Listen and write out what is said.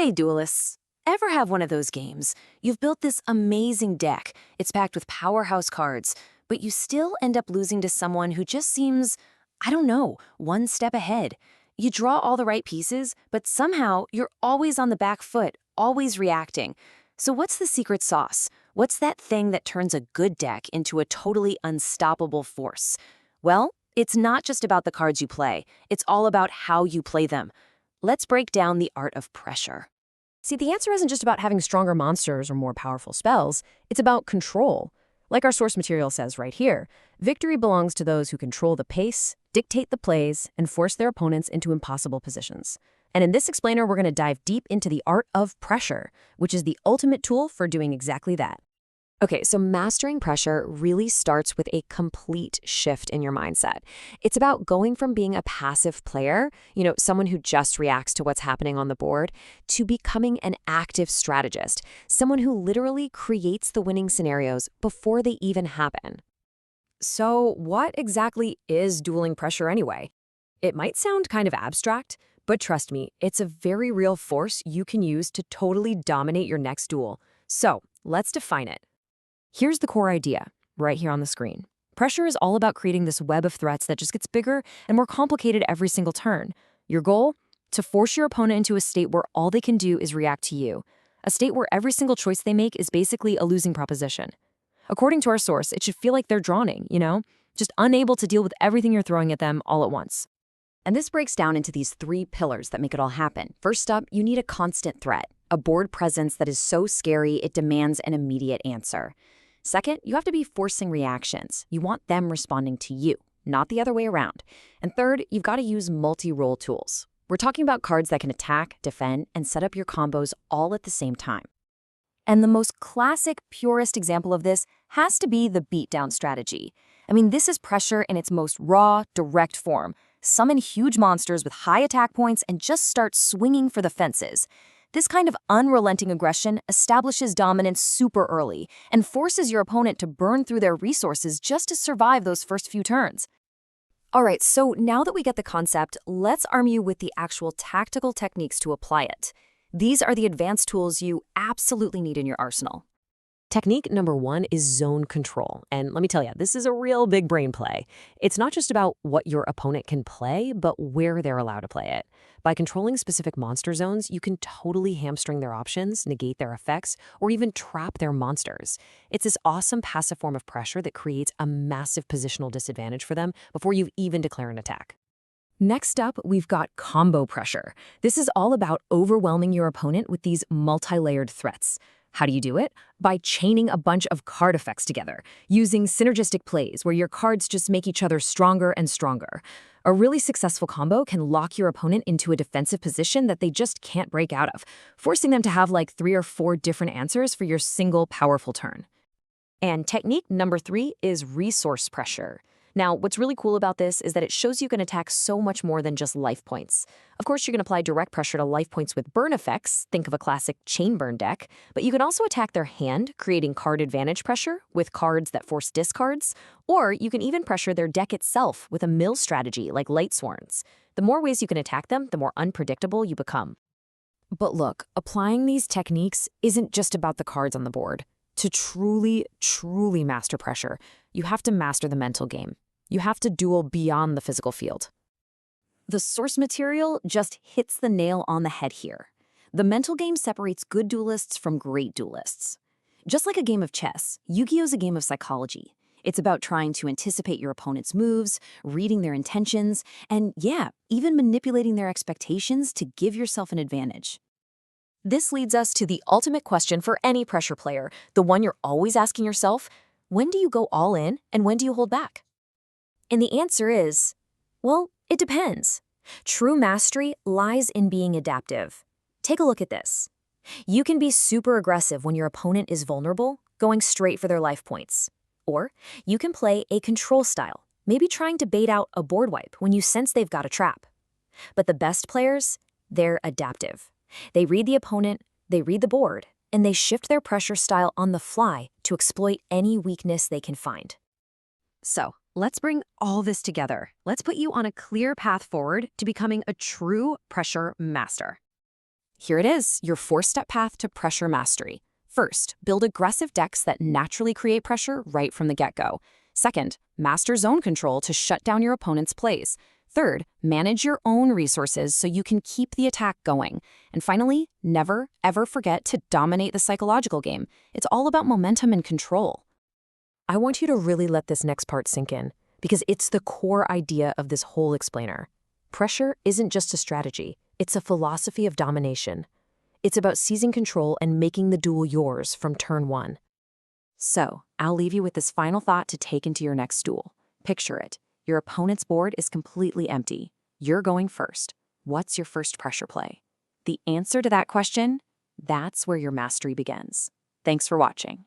Hey, duelists. Ever have one of those games? You've built this amazing deck. It's packed with powerhouse cards, but you still end up losing to someone who just seems, I don't know, one step ahead. You draw all the right pieces, but somehow you're always on the back foot, always reacting. So what's the secret sauce? What's that thing that turns a good deck into a totally unstoppable force? Well, it's not just about the cards you play. It's all about how you play them. Let's break down the art of pressure. See, the answer isn't just about having stronger monsters or more powerful spells. It's about control. Like our source material says right here, victory belongs to those who control the pace, dictate the plays, and force their opponents into impossible positions. And in this explainer, we're going to dive deep into the art of pressure, which is the ultimate tool for doing exactly that. Okay, so mastering pressure really starts with a complete shift in your mindset. It's about going from being a passive player, someone who just reacts to what's happening on the board, to becoming an active strategist, someone who literally creates the winning scenarios before they even happen. So what exactly is dueling pressure anyway? It might sound kind of abstract, but trust me, it's a very real force you can use to totally dominate your next duel. So let's define it. Here's the core idea, right here on the screen. Pressure is all about creating this web of threats that just gets bigger and more complicated every single turn. Your goal? To force your opponent into a state where all they can do is react to you. A state where every single choice they make is basically a losing proposition. According to our source, it should feel like they're drowning, just unable to deal with everything you're throwing at them all at once. And this breaks down into these three pillars that make it all happen. First up, you need a constant threat, a board presence that is so scary it demands an immediate answer. Second, you have to be forcing reactions. You want them responding to you, not the other way around. And third, you've got to use multi-role tools. We're talking about cards that can attack, defend, and set up your combos all at the same time. And the most classic, purest example of this has to be the beatdown strategy. This is pressure in its most raw, direct form. Summon huge monsters with high attack points and just start swinging for the fences. This kind of unrelenting aggression establishes dominance super early and forces your opponent to burn through their resources just to survive those first few turns. All right, so now that we get the concept, let's arm you with the actual tactical techniques to apply it. These are the advanced tools you absolutely need in your arsenal. Technique number one is zone control. And let me tell you, this is a real big brain play. It's not just about what your opponent can play, but where they're allowed to play it. By controlling specific monster zones, you can totally hamstring their options, negate their effects, or even trap their monsters. It's this awesome passive form of pressure that creates a massive positional disadvantage for them before you even declare an attack. Next up, we've got combo pressure. This is all about overwhelming your opponent with these multi-layered threats. How do you do it? By chaining a bunch of card effects together, using synergistic plays where your cards just make each other stronger and stronger. A really successful combo can lock your opponent into a defensive position that they just can't break out of, forcing them to have like 3 or 4 different answers for your single powerful turn. And technique number 3 is resource pressure. Now, what's really cool about this is that it shows you can attack so much more than just life points. Of course, you can apply direct pressure to life points with burn effects, think of a classic chain burn deck, but you can also attack their hand, creating card advantage pressure with cards that force discards, or you can even pressure their deck itself with a mill strategy like Light Sworns. The more ways you can attack them, the more unpredictable you become. But look, applying these techniques isn't just about the cards on the board. To truly, truly master pressure, you have to master the mental game. You have to duel beyond the physical field. The source material just hits the nail on the head here. The mental game separates good duelists from great duelists. Just like a game of chess, Yu-Gi-Oh is a game of psychology. It's about trying to anticipate your opponent's moves, reading their intentions, and even manipulating their expectations to give yourself an advantage. This leads us to the ultimate question for any pressure player, the one you're always asking yourself: when do you go all in and when do you hold back? And the answer is, well, it depends. True mastery lies in being adaptive. Take a look at this. You can be super aggressive when your opponent is vulnerable, going straight for their life points. Or you can play a control style, maybe trying to bait out a board wipe when you sense they've got a trap. But the best players, they're adaptive. They read the opponent, they read the board, and they shift their pressure style on the fly to exploit any weakness they can find. So, let's bring all this together. Let's put you on a clear path forward to becoming a true pressure master. Here it is, your 4-step path to pressure mastery. First, build aggressive decks that naturally create pressure right from the get-go. Second, master zone control to shut down your opponent's plays. Third, manage your own resources so you can keep the attack going. And finally, never, ever forget to dominate the psychological game. It's all about momentum and control. I want you to really let this next part sink in, because it's the core idea of this whole explainer. Pressure isn't just a strategy, it's a philosophy of domination. It's about seizing control and making the duel yours from turn 1. So, I'll leave you with this final thought to take into your next duel. Picture it. Your opponent's board is completely empty. You're going first. What's your first pressure play? The answer to that question, that's where your mastery begins. Thanks for watching.